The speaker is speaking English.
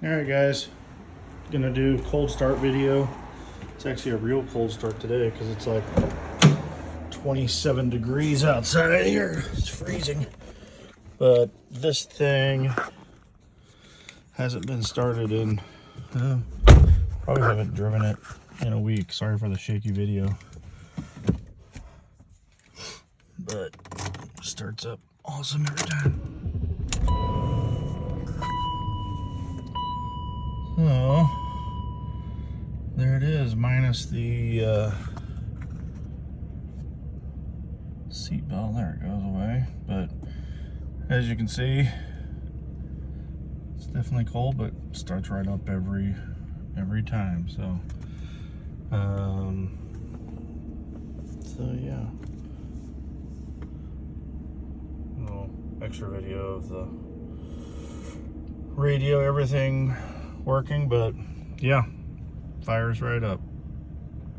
Alright guys, gonna do cold start video. It's actually a real cold start today because it's like 27 degrees outside here. It's freezing. But this thing hasn't been started in, probably haven't driven it in a week. Sorry for the shaky video. But starts up awesome every time. So, there it is, minus the seat belt. There it goes away. But as you can see, it's definitely cold, but starts right up every time. So, yeah. Little extra video of the radio, everything working, but yeah, fires right up.